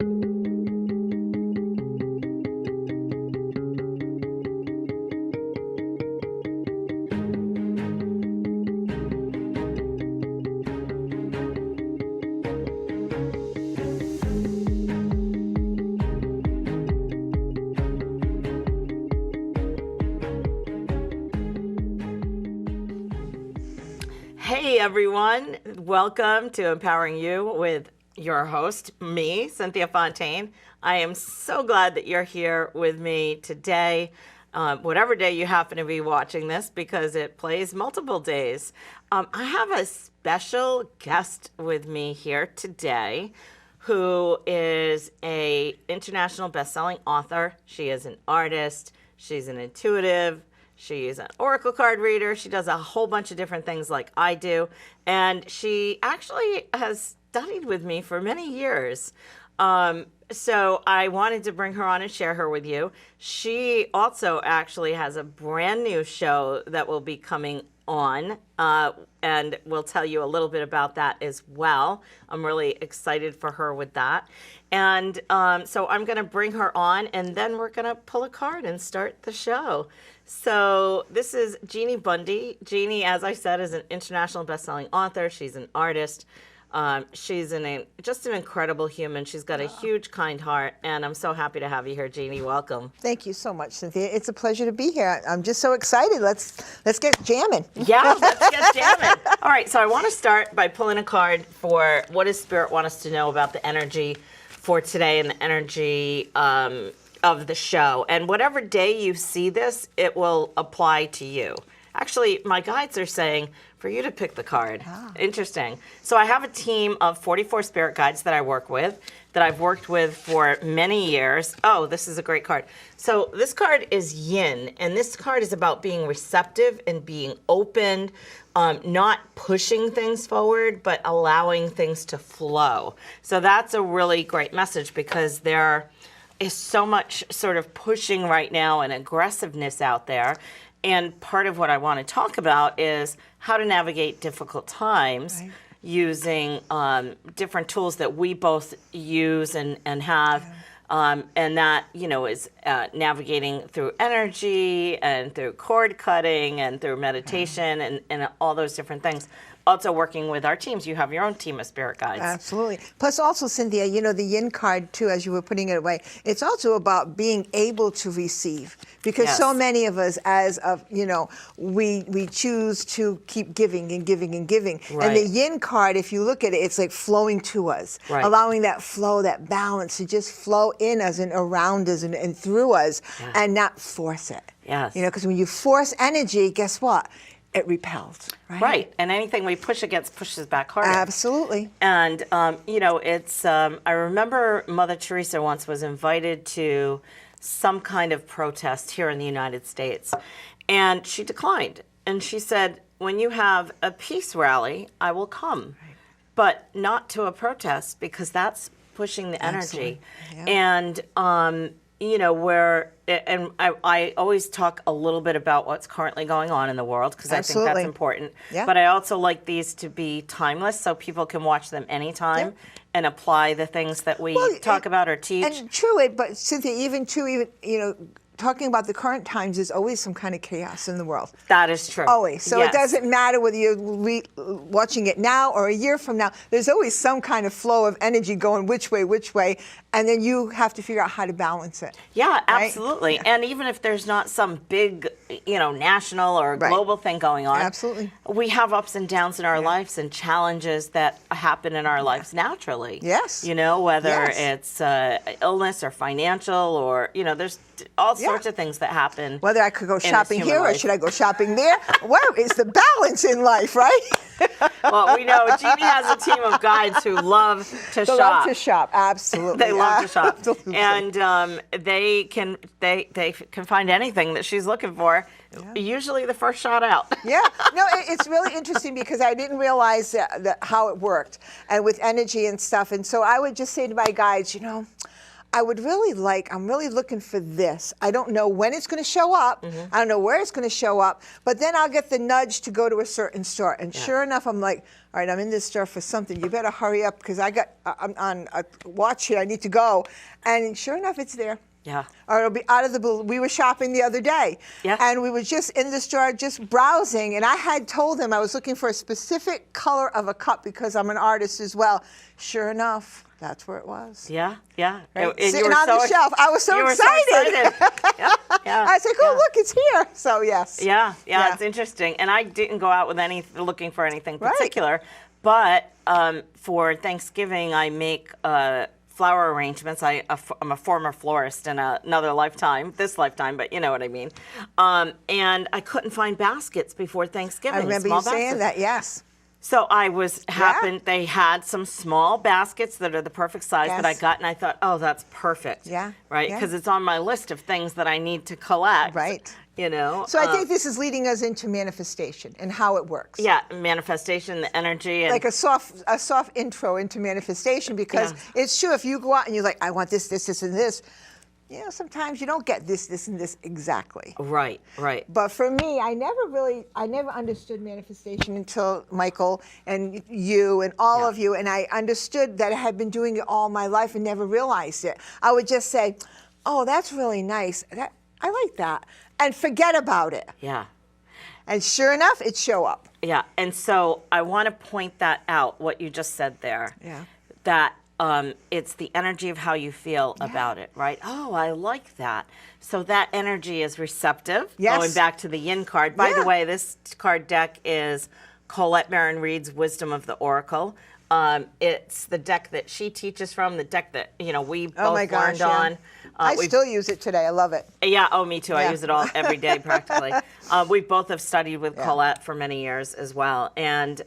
Hey everyone, welcome to Empowering You with your host, me, Cynthia Fontaine. I am so glad that you're here with me today, whatever day you happen to be watching this, because it plays multiple days. I have a special guest with me here today who is an international best-selling author. She is an artist. She's an intuitive. She's an oracle card reader. She does a whole bunch of different things like I do. And she actually has studied with me for many years. So I wanted to bring her on and share her with you. She also actually has a brand new show that will be coming on, and we'll tell you a little bit about that as well. I'm really excited for her with that. And so I'm going to bring her on, and then we're going to pull a card and start the show. So this is Jeanne Bundy. Jeanne, as I said, is an international best-selling author. She's an artist. She's just an incredible human. She's got a huge, kind heart, and I'm so happy to have you here, Jeanne. Welcome. Thank you so much, Cynthia. It's a pleasure to be here. I'm just so excited. Let's get jamming. Yeah, let's get jamming. All right, so I want to start by pulling a card for what does Spirit want us to know about the energy for today and the energy of the show. And whatever day you see this, it will apply to you. Actually, my guides are saying for you to pick the card. Interesting. So I have a team of 44 spirit guides that I work with, that I've worked with for many years. Oh, this is a great card. So this card is Yin, and this card is about being receptive and being open, not pushing things forward, but allowing things to flow. So that's a really great message, because there is so much sort of pushing right now and aggressiveness out there. And part of what I want to talk about is how to navigate difficult times using different tools that we both use and have. And that, is navigating through energy and through cord cutting and through meditation and all those different things. Also working with our teams. You have your own team of spirit guides. Absolutely. Plus also, Cynthia, the Yin card too, as you were putting it away, it's also about being able to receive. Because so many of us, we choose to keep giving and giving and giving. Right. And the Yin card, if you look at it, it's like flowing to us. Right. Allowing that flow, that balance to just flow in us and around us and through us and not force it. Yes. Because when you force energy, guess what? It repels, right? Right, and anything we push against pushes back harder. Absolutely. And, it's, I remember Mother Teresa once was invited to some kind of protest here in the United States, and she declined. And she said, when you have a peace rally, I will come, but not to a protest, because that's pushing the energy. And, I always talk a little bit about what's currently going on in the world, because I think that's important. Yeah. But I also like these to be timeless, so people can watch them anytime and apply the things that we talk about or teach. And true, but Cynthia, even talking about the current times, there's always some kind of chaos in the world. That is true. Always. So it doesn't matter whether you're watching it now or a year from now. There's always some kind of flow of energy going which way, and then you have to figure out how to balance it. Yeah, absolutely. Right? And even if there's not some big, national or global thing going on, absolutely, we have ups and downs in our lives and challenges that happen in our lives naturally. Yes. Whether it's illness or financial or, there's all sorts of things that happen. Whether I could go shopping here or should I go shopping there? Where is the balance in life, right? Well, we know Jeanne has a team of guides who love to shop. They love to shop, absolutely. They love to shop, absolutely. And they can find anything that she's looking for. Usually the first shot out. It's really interesting, because I didn't realize how it worked and with energy and stuff. And so I would just say to my guides, I'm really looking for this. I don't know when it's going to show up. I don't know where it's going to show up, but then I'll get the nudge to go to a certain store. And sure enough, I'm like, all right, I'm in this store for something. You better hurry up because I'm on a watch here. I need to go. And sure enough, it's there. Yeah. Or it'll be out of the blue. We were shopping the other day. Yeah. And we were just in the store, just browsing. And I had told them I was looking for a specific color of a cup because I'm an artist as well. Sure enough, that's where it was. Yeah, yeah. Right? Sitting on the shelf. I was so excited. Yeah, yeah, I was like, oh, look, it's here. So, yes. Yeah, it's interesting. And I didn't go out with looking for anything particular. But for Thanksgiving, I make flower arrangements. I'm a former florist in this lifetime, but you know what I mean. And I couldn't find baskets before Thanksgiving. I remember you saying that, yes. So they had some small baskets that are the perfect size that I got, and I thought, oh, that's perfect. Yeah. Right? Because it's on my list of things that I need to collect. Right. You know? So I think this is leading us into manifestation and how it works. Yeah, manifestation, the energy. And like a soft intro into manifestation, because it's true, if you go out and you're like, I want this, this, this, and this, sometimes you don't get this, this, and this exactly. Right, right. But for me, I never understood manifestation until Michael and you and all of you, and I understood that I had been doing it all my life and never realized it. I would just say, oh, that's really nice. I like that. And forget about it. Yeah. And sure enough, it'd show up. Yeah, and so I want to point that out, what you just said there. Yeah. That it's the energy of how you feel about it, right? Oh, I like that. So that energy is receptive. Yes. Going back to the yin card. By the way, this card deck is Colette Marin Reed's Wisdom of the Oracle. It's the deck that she teaches from, the deck that we both learned on. I still use it today. I love it. Yeah, me too. I use it every day practically. We both have studied with Colette for many years as well. And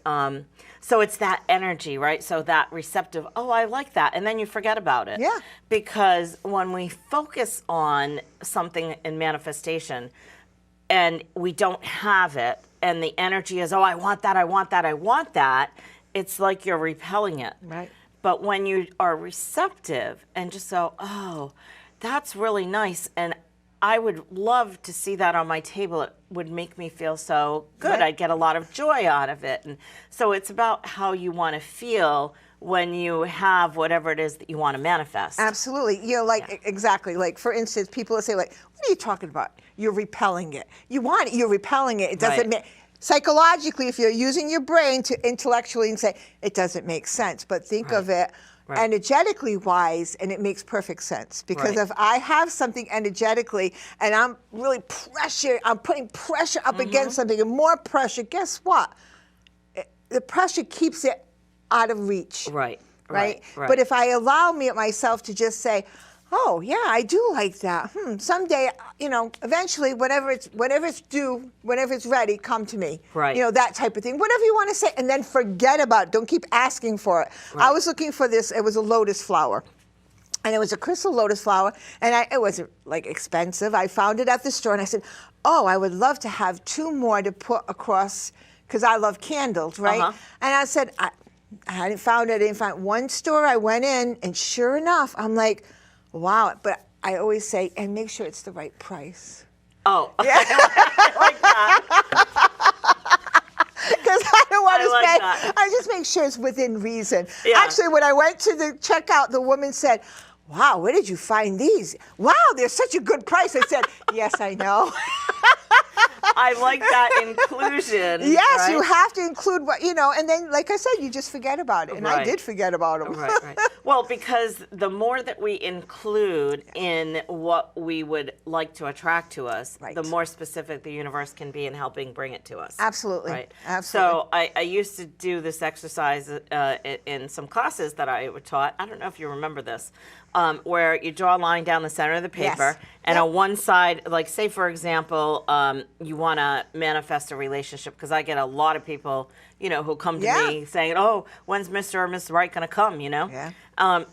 so it's that energy, right? So that receptive, oh, I like that. And then you forget about it. Yeah. Because when we focus on something in manifestation and we don't have it, and the energy is, oh, I want that, I want that, I want that, it's like you're repelling it. Right. But when you are receptive and just so, oh, that's really nice, and I would love to see that on my table. It would make me feel so good. Right. I'd get a lot of joy out of it. And so it's about how you want to feel when you have whatever it is that you want to manifest. Absolutely. Exactly. Like, for instance, people will say, like, what are you talking about? You're repelling it. You want it, you're repelling it. It doesn't make... Psychologically, if you're using your brain to intellectually and say, it doesn't make sense, but think of it energetically wise, and it makes perfect sense. Because if I have something energetically and I'm really I'm putting pressure up against something, and more pressure, guess what? The pressure keeps it out of reach. Right. But if I allow myself to just say, oh, yeah, I do like that. Someday, eventually, whenever it's due, whenever it's ready, come to me. Right. That type of thing. Whatever you want to say, and then forget about it. Don't keep asking for it. Right. I was looking for this. It was a lotus flower. And it was a crystal lotus flower, and it wasn't expensive. I found it at the store, and I said, oh, I would love to have 2 more to put across, because I love candles, right? And I said, I hadn't found it. I didn't find one store. I went in, and sure enough, I'm like, wow, but I always say, and make sure it's the right price. Oh, yeah. I like that. Because I don't want to spend, I just make sure it's within reason. Yeah. Actually, when I went to the checkout, the woman said, wow, where did you find these? Wow, they're such a good price. I said, yes, I know. I like that inclusion. Yes, right? You have to include what, and then, like I said, you just forget about it. And I did forget about them. Right. Well, because the more that we include in what we would like to attract to us, the more specific the universe can be in helping bring it to us. Absolutely. Right. Absolutely. So I used to do this exercise in some classes that I taught. I don't know if you remember this. Where you draw a line down the center of the paper, and on one side, like say for example, you want to manifest a relationship, because I get a lot of people, who come to me saying, oh, when's Mr. or Mrs. Right going to come,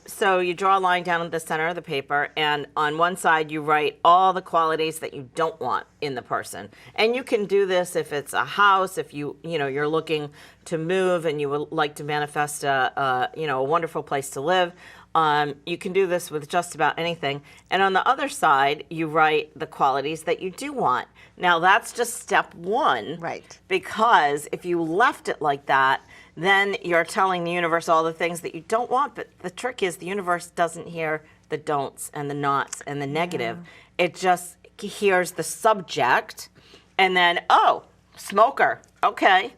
So you draw a line down the center of the paper, and on one side you write all the qualities that you don't want in the person. And you can do this if it's a house, if you're looking to move and you would like to manifest a wonderful place to live. You can do this with just about anything. And on the other side, you write the qualities that you do want. Now, that's just step one. Right. Because if you left it like that, then you're telling the universe all the things that you don't want. But the trick is the universe doesn't hear the don'ts and the nots and the negative. It just hears the subject and then, oh, smoker. Okay.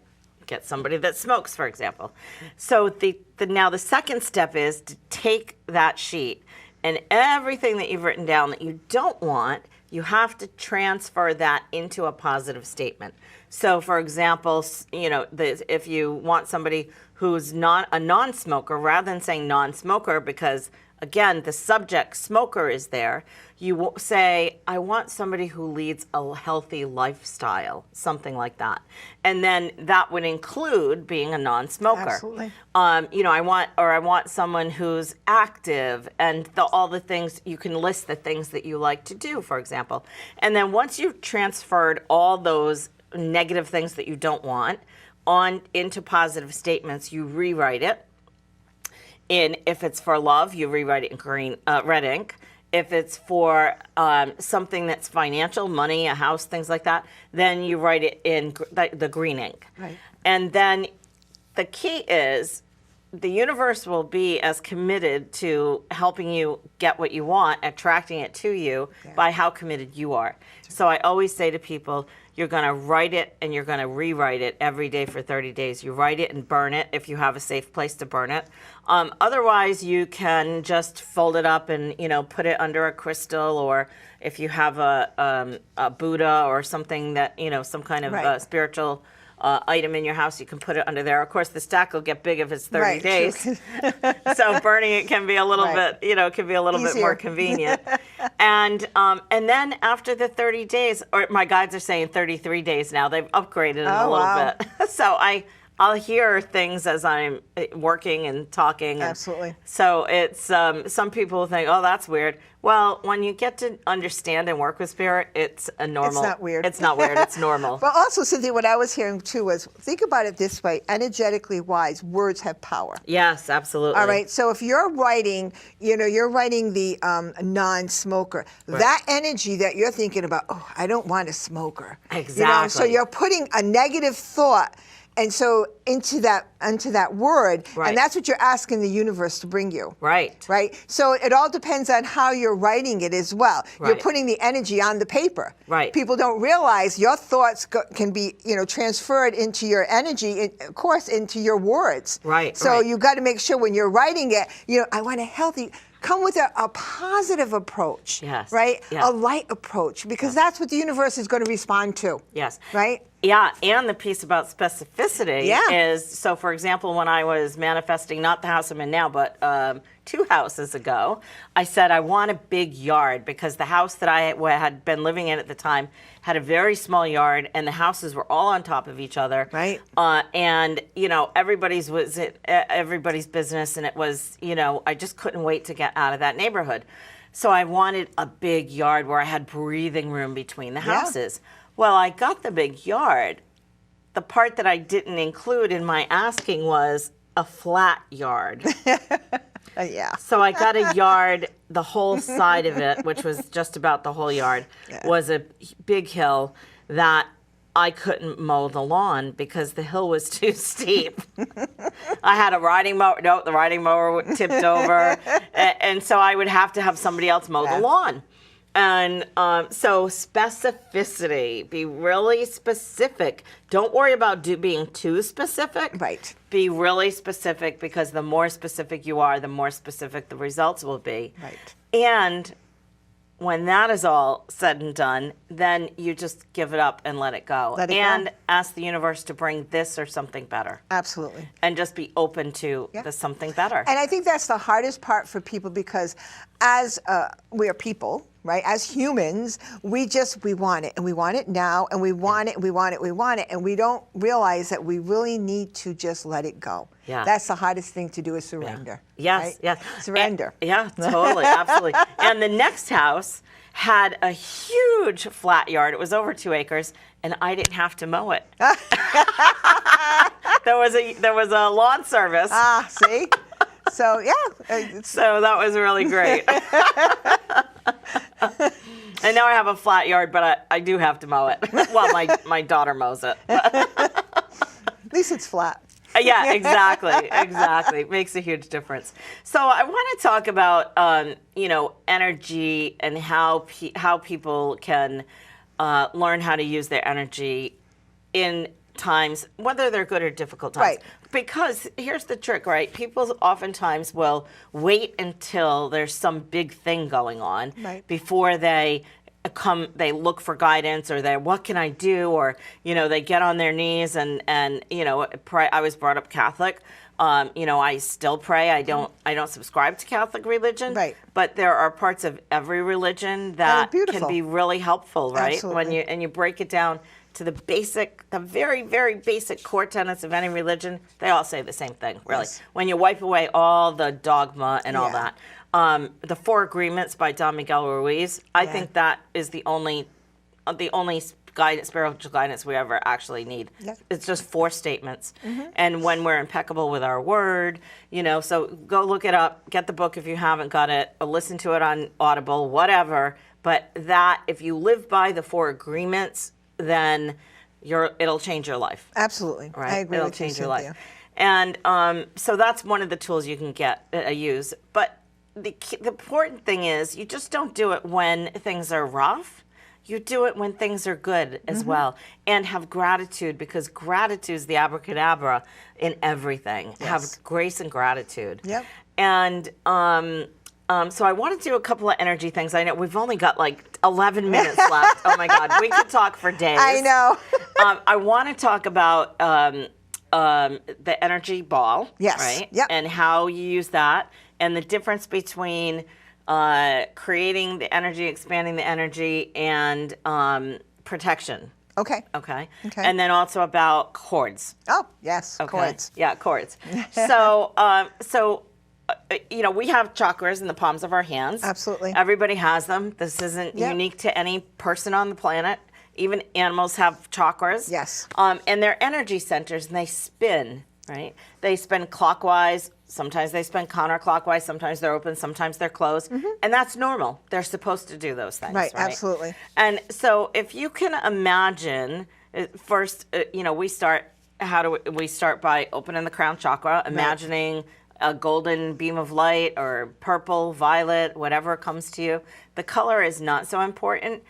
Get somebody that smokes, for example. So now the second step is to take that sheet and everything that you've written down that you don't want, you have to transfer that into a positive statement. So, for example, if you want somebody who's not a non-smoker, rather than saying non-smoker, because again, the subject smoker is there, you say, I want somebody who leads a healthy lifestyle, something like that. And then that would include being a non-smoker. Absolutely. I want someone who's active and all the things, you can list the things that you like to do, for example. And then once you've transferred all those negative things that you don't want into positive statements, you rewrite it. If it's for love, you rewrite it in red ink. If it's for something that's financial, money, a house, things like that, then you write it in the green ink. Right. And then the key is the universe will be as committed to helping you get what you want, attracting it to you, by how committed you are. So I always say to people, you're going to write it and you're going to rewrite it every day for 30 days. You write it and burn it if you have a safe place to burn it. Otherwise, you can just fold it up and put it under a crystal, or if you have a Buddha or something that some kind of spiritual item in your house, you can put it under there. Of course, the stack will get big if it's 30 days. So burning it can be a little bit, can be a little bit more convenient. And then after the 30 days, or my guides are saying 33 days now, they've upgraded it a little bit. So I'll hear things as I'm working and talking. Absolutely. So it's some people think, oh, that's weird. Well, when you get to understand and work with spirit, it's a normal. It's not weird. It's not weird. It's normal. But also, Cynthia, what I was hearing too was, think about it this way: energetically wise, words have power. Yes, absolutely. All right. So if you're writing, you're writing the non-smoker. Right. That energy that you're thinking about, oh, I don't want a smoker. Exactly. So you're putting a negative thought. And so into that word, Right. and that's what you're asking the universe to bring you. Right. Right? So it all depends on how you're writing it as well. Right. You're putting the energy on the paper. Right. People don't realize your thoughts can be, transferred into your energy, of course, into your words. Right. So right. you got to make sure when you're writing it, I want a healthy. Come with a positive approach. Yes. Right? Yes. A light approach, because that's what the universe is going to respond to. Yes. Right? Yeah, and the piece about specificity Yeah. is, so for example, when I was manifesting, not the house I'm in now, but 2 houses ago, I said I want a big yard, because the house that I had been living in at the time had a very small yard, and the houses were all on top of each other. Right. And, everybody's business, and it was, I just couldn't wait to get out of that neighborhood. So I wanted a big yard where I had breathing room between the houses. Well, I got the big yard. The part that I didn't include in my asking was a flat yard. Yeah. So I got a yard, the whole side of it, which was just about the whole yard, was a big hill that I couldn't mow the lawn because the hill was too steep. I had a riding mower. No, the riding mower tipped over. And so I would have to have somebody else mow the lawn. And so specificity, be really specific. Don't worry about being too specific. Right. Be really specific, because the more specific you are, the more specific the results will be. Right. And when that is all said and done, then you just give it up and let it go. And ask the universe to bring this or something better. Absolutely. And just be open to the something better. And I think that's the hardest part for people, because as we are people, right? As humans, we want it, and we want it now, and we want it, and we want it, we want it, and we don't realize that we really need to just let it go. Yeah. That's the hardest thing to do, is surrender. Yes, right? yes. Surrender. Yeah, totally, absolutely. And the next house had a huge flat yard. It was over 2 acres, and I didn't have to mow it. There was a lawn service. See? So yeah. So that was really great. And now I have a flat yard, but I do have to mow it. Well, my daughter mows it. At least it's flat. Yeah, exactly. It makes a huge difference. So I want to talk about, energy and how people can learn how to use their energy in times, whether they're good or difficult times. Right. Because here's the trick, right? People oftentimes will wait until there's some big thing going on before they look for guidance, or what can I do, or they get on their knees and pray. I was brought up Catholic. I still pray. I don't subscribe to Catholic religion, right? But there are parts of every religion that can be really helpful, right? Absolutely. When you break it down to the very, very basic core tenets of any religion, they all say the same thing, really. Yes. When you wipe away all the dogma and all that. The Four Agreements by Don Miguel Ruiz, I think that is the only spiritual guidance we ever actually need. Yep. It's just 4 statements. And when we're impeccable with our word, so go look it up, get the book if you haven't got it, or listen to it on Audible, whatever. But that, if you live by the 4 agreements, then it'll change your life. Absolutely. Right? I agree It'll with you, change your life. Cynthia. And so that's one of the tools you can use. But the important thing is, you just don't do it when things are rough. You do it when things are good as well. And have gratitude, because gratitude is the abracadabra in everything. Yes. Have grace and gratitude. Yep. And so I want to do a couple of energy things. I know we've only got like 11 minutes left. Oh my God, we could talk for days. I know. I want to talk about the energy ball, yes. right? Yep. And how you use that, and the difference between creating the energy, expanding the energy, and protection. Okay. Okay. And then also about chords. Oh, yes, Okay. chords. Yeah, chords. So we have chakras in the palms of our hands. Absolutely. Everybody has them. This isn't unique to any person on the planet. Even animals have chakras. Yes. And they're energy centers, and they spin, right? They spin clockwise. Sometimes they spin counterclockwise. Sometimes they're open. Sometimes they're closed. And that's normal. They're supposed to do those things. Right, absolutely. And so if you can imagine, first, we start by opening the crown chakra, imagining a golden beam of light, or purple, violet, whatever comes to you. The color is not so important.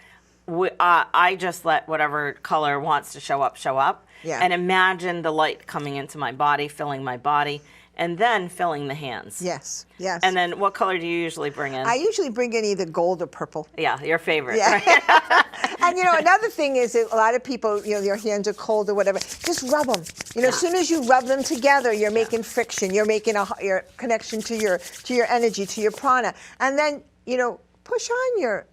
I just let whatever color wants to show up. Yeah. And imagine the light coming into my body, filling my body, and then filling the hands. Yes, yes. And then what color do you usually bring in? I usually bring in either gold or purple. Yeah, your favorite. Yeah. Right? And another thing is that a lot of people, their hands are cold or whatever. Just rub them. As soon as you rub them together, you're making friction. You're making your connection to your energy, to your prana, and then push on your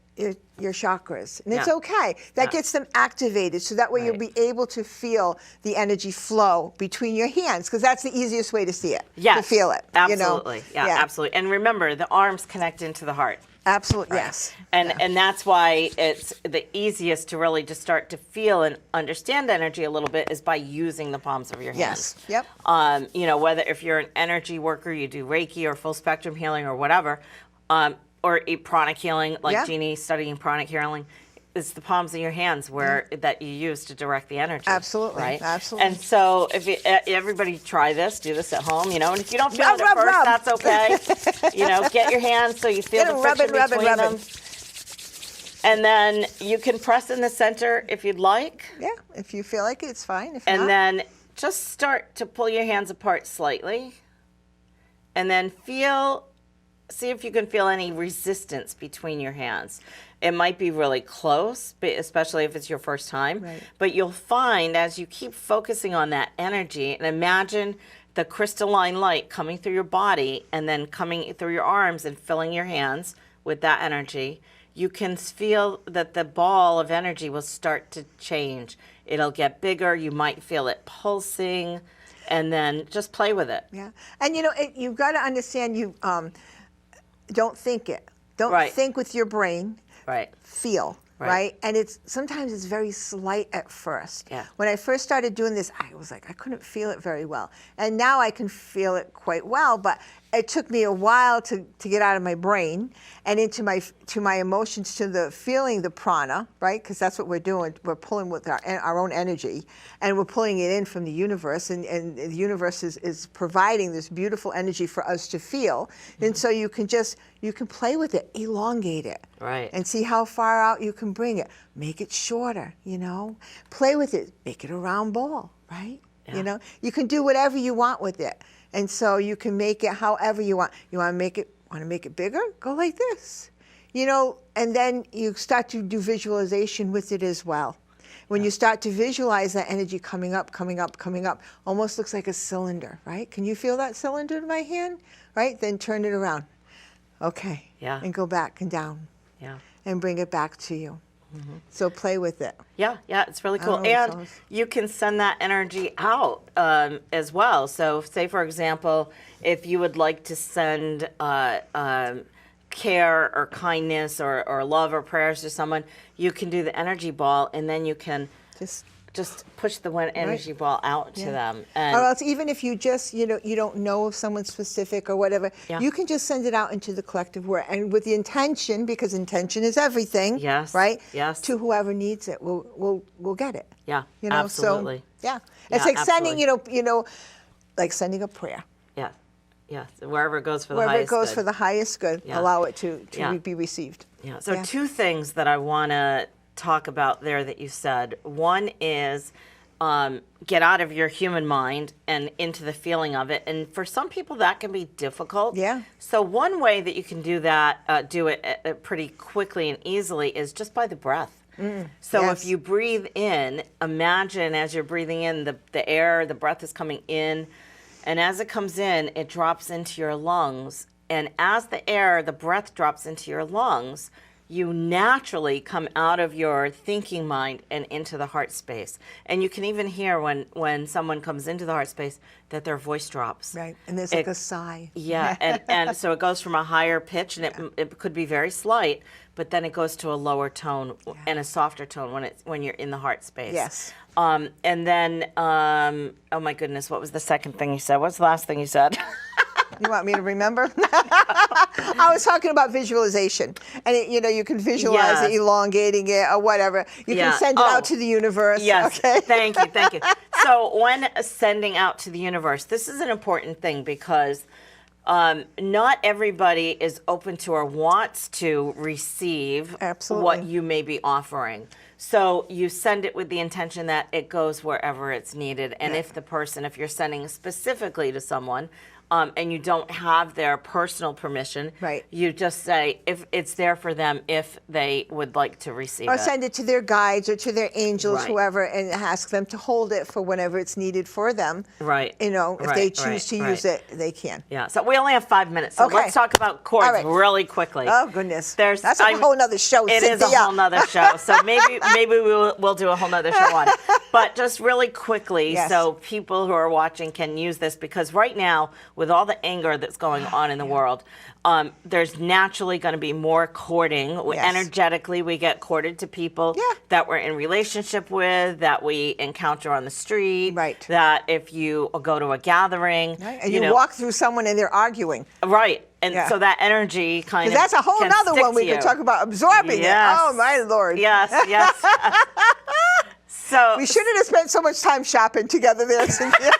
chakras, and it's okay. That gets them activated, so that way you'll be able to feel the energy flow between your hands, because that's the easiest way to see it. Yes, to feel it. Absolutely. Yeah, absolutely. And remember, the arms connect into the heart. Absolutely, Right. yes. And that's why it's the easiest to really just start to feel and understand energy a little bit is by using the palms of your hands. Yes. Yep. Whether if you're an energy worker, you do Reiki or full spectrum healing or whatever, or pranic healing, like Jeanne studying pranic healing. It's the palms of your hands that you use to direct the energy. Absolutely, right? absolutely. And so, if everybody try this, do this at home, and if you don't feel Rub, it at rub, first, rub. that's okay. Get your hands so you feel the friction between them. And then you can press in the center if you'd like. Yeah, if you feel like it, it's fine. If And not, then just start to pull your hands apart slightly, and then see if you can feel any resistance between your hands. It might be really close, especially if it's your first time. Right. But you'll find as you keep focusing on that energy, and imagine the crystalline light coming through your body and then coming through your arms and filling your hands with that energy, you can feel that the ball of energy will start to change. It'll get bigger. You might feel it pulsing, and then just play with it. Yeah, and you've got to understand. Don't think it. Don't think with your brain. Right. Feel. Right. And sometimes it's very slight at first. Yeah. When I first started doing this, I was like, I couldn't feel it very well. And now I can feel it quite well, but it took me a while to get out of my brain and into my emotions, to the feeling the prana, right? Because that's what we're doing. We're pulling with our own energy, and we're pulling it in from the universe, and the universe is providing this beautiful energy for us to feel. And so you can play with it, elongate it, right, and see how far out you can bring it. Make it shorter, play with it, make it a round ball, right? Yeah. You can do whatever you want with it. And so you can make it however you want. You want to make it bigger? Go like this. And then you start to do visualization with it as well. When you start to visualize that energy coming up, almost looks like a cylinder, right? Can you feel that cylinder in my hand? Right? Then turn it around. Okay. Yeah. And go back and down. Yeah. And bring it back to you. Mm-hmm. So play with it. Yeah, it's really cool. And you can send that energy out as well. So say, for example, if you would like to send care or kindness or love or prayers to someone, you can do the energy ball, and then you can just push the energy ball out to them. And, or else, even if you just, you don't know of someone specific or whatever, you can just send it out into the collective world, and with the intention, because intention is everything. Yes. Right. Yes. To whoever needs it, we'll get it. Yeah. Absolutely. So, it's like sending, like sending a prayer. Yeah. Yeah. Wherever it goes for the highest good. Wherever it goes good. for the highest good, allow it to be received. Yeah. So two things that I want to talk about there that you said. One is get out of your human mind and into the feeling of it. And for some people, that can be difficult. Yeah. So one way that you can do that, do it pretty quickly and easily, is just by the breath. So if you breathe in, imagine as you're breathing in, the air, the breath is coming in. And as it comes in, it drops into your lungs. And as the breath drops into your lungs, you naturally come out of your thinking mind and into the heart space. And you can even hear when someone comes into the heart space that their voice drops. Right, and there's like a sigh. Yeah, and so it goes from a higher pitch, and it could be very slight, but then it goes to a lower tone and a softer tone when you're in the heart space. Yes. And then, oh my goodness, what was the second thing you said? What's the last thing you said? You want me to remember? I was talking about visualization, and you can visualize it, elongating it, or whatever. You can send it out to the universe. Yes. Okay. Thank you. So when sending out to the universe, this is an important thing because not everybody is open to or wants to receive what you may be offering. So you send it with the intention that it goes wherever it's needed. And if you're sending specifically to someone, and you don't have their personal permission, you just say if it's there for them if they would like to receive it. Or send it to their guides or to their angels, whoever, and ask them to hold it for whenever it's needed for them. Right. If they choose to use it, they can. Yeah. So we only have 5 minutes. So let's talk about chords really quickly. Oh, goodness. That's a whole nother show, It Cynthia. is a whole nother show. So maybe we'll do a whole nother show on it. But just really quickly, so people who are watching can use this, because right now, with all the anger that's going on in the world, there's naturally going to be more courting. Energetically, we get courted to people that we're in relationship with, that we encounter on the street, that if you go to a gathering. And you walk through someone and they're arguing. Right. And so that energy kind of that's a whole other one we could talk about, absorbing it. Oh, my Lord. Yes. So we shouldn't have spent so much time shopping together there, Cynthia.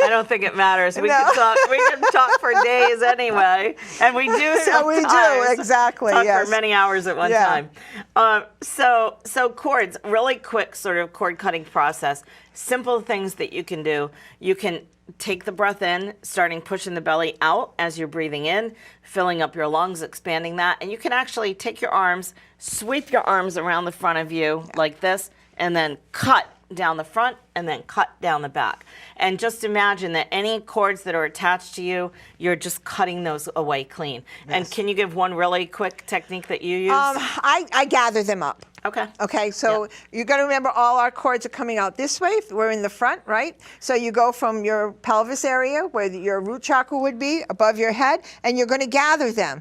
I don't think it matters. We can talk for days anyway, and we do sometimes. We do, exactly. Talk for many hours at one time. So chords, really quick sort of chord cutting process. Simple things that you can do. You can take the breath in, starting pushing the belly out as you're breathing in, filling up your lungs, expanding that, and you can actually take your arms, sweep your arms around the front of you like this, and then cut down the front and then cut down the back. And just imagine that any cords that are attached to you, you're just cutting those away clean. And can you give one really quick technique that you use? I gather them up. Okay, so you got to remember all our cords are coming out this way. We're in the front, right? So you go from your pelvis area where your root chakra would be above your head, and you're going to gather them.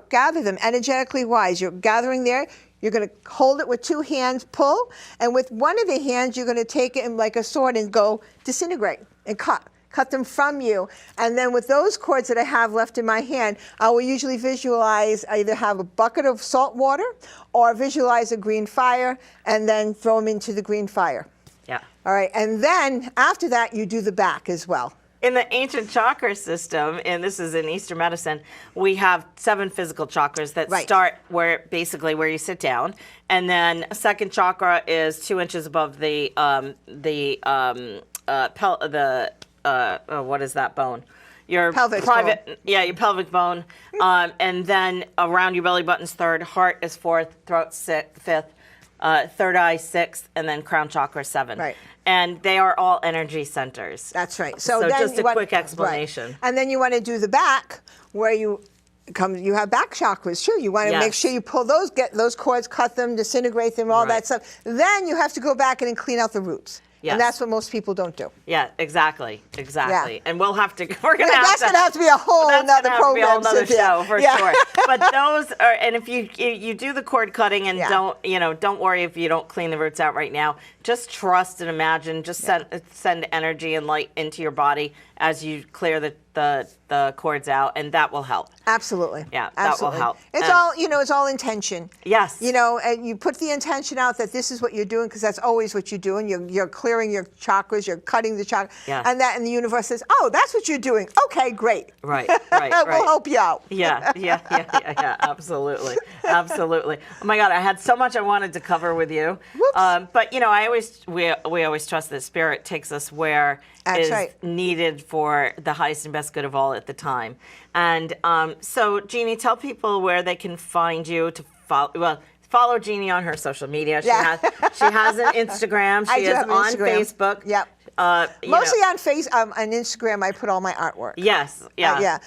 Gather them energetically wise. You're gathering there. You're going to hold it with two hands, pull, and with one of the hands, you're going to take it in like a sword and go disintegrate and cut cut them from you. And then with those cords that I have left in my hand, I will usually visualize, either have a bucket of salt water or visualize a green fire and then throw them into the green fire. Yeah. All right, and then after that, you do the back as well. In the ancient chakra system, and this is in Eastern medicine, we have 7 physical chakras that start basically where you sit down, and then a second chakra is 2 inches above the what is that bone? Your pelvic private, bone. Yeah, your pelvic bone, and then around your belly button's 3rd, heart is 4th, throat 5th. 3rd eye 6th, and then crown chakra 7. Right. And they are all energy centers. That's right. So then just a quick explanation. Right. And then you want to do the back, where you have back chakras too. You want to make sure you pull those, get those cords, cut them, disintegrate them, all that stuff. Then you have to go back in and clean out the roots. Yes. And that's what most people don't do. Yeah, exactly. Yeah. And we'll have to, we're going to have to. That's going to have to be a whole another program. Be a whole other show for sure. But those are, and if you do the cord cutting and don't worry if you don't clean the roots out right now. Just trust and imagine, just send energy and light into your body as you clear the cords out, and that will help. Absolutely. Yeah, absolutely. That will help. It's all, it's all intention. Yes. And you put the intention out that this is what you're doing, because that's always what you're doing. You're clearing your chakras, you're cutting the chakras, and the universe says, oh, that's what you're doing. Okay, great. Right. We'll help you out. Yeah, absolutely. Absolutely. Oh my God, I had so much I wanted to cover with you. But we always trust that spirit takes us where is needed for the highest and best good of all at the time. And so, Jeannie, tell people where they can find you to follow. Well, follow Jeannie on her social media. She has an Instagram. She is on Facebook. Yep. Mostly on Instagram, I put all my artwork. Yes. Yeah.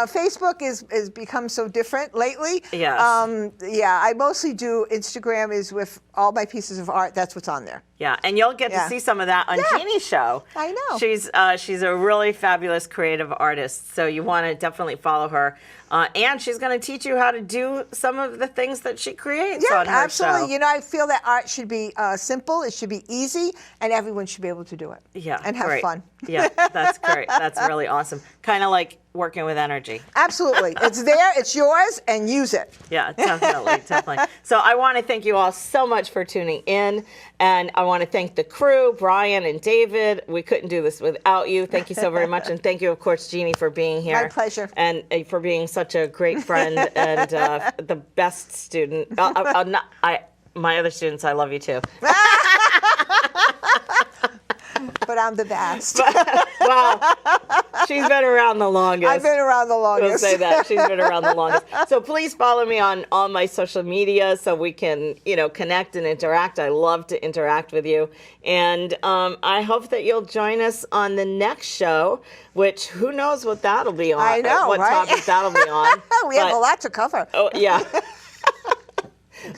Facebook is become so different lately. Yes. I mostly do Instagram is with all my pieces of art. That's what's on there. Yeah, and you'll get to see some of that on Jeannie's show. I know. She's a really fabulous creative artist, so you want to definitely follow her. And she's going to teach you how to do some of the things that she creates on her absolutely. show. I feel that art should be simple, it should be easy, and everyone should be able to do it. Yeah, and have fun. Yeah, that's great. That's really awesome. Kind of like working with energy. Absolutely. It's there, it's yours, and use it. Yeah, definitely. So I want to thank you all so much for tuning in, and I want to thank the crew, Brian and David. We couldn't do this without you. Thank you so very much, and thank you, of course, Jeannie, for being here. My pleasure. And for being such a great friend and the best student. My other students, I love you too. But I'm the best. Wow. She's been around the longest. I've been around the longest. We'll say that. She's been around the longest. So please follow me on all my social media so we can, connect and interact. I love to interact with you. And I hope that you'll join us on the next show, which who knows what that'll be on. I know, what topic that'll be on. We have a lot to cover. Oh, yeah.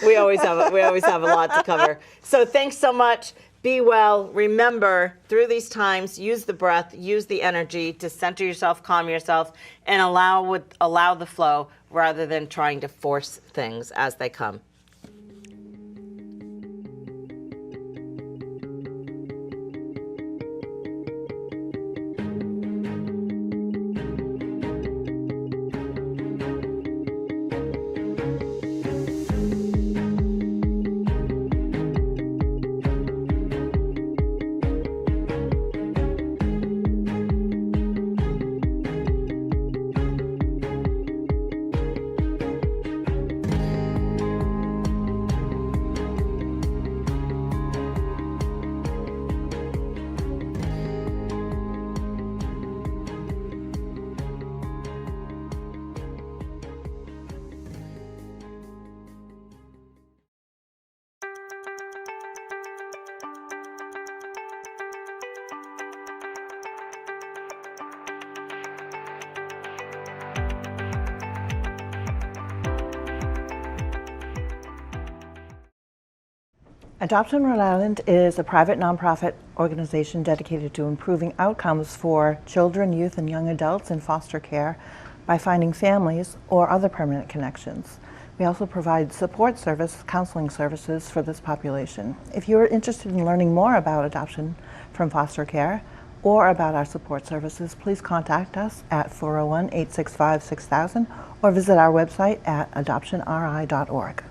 We always have a lot to cover. So thanks so much. Be well. Remember, through these times, use the breath, use the energy to center yourself, calm yourself, and allow the flow rather than trying to force things as they come. Adoption Rhode Island is a private nonprofit organization dedicated to improving outcomes for children, youth, and young adults in foster care by finding families or other permanent connections. We also provide support counseling services for this population. If you're interested in learning more about adoption from foster care, or about our support services, please contact us at 401-865-6000 or visit our website at adoptionri.org.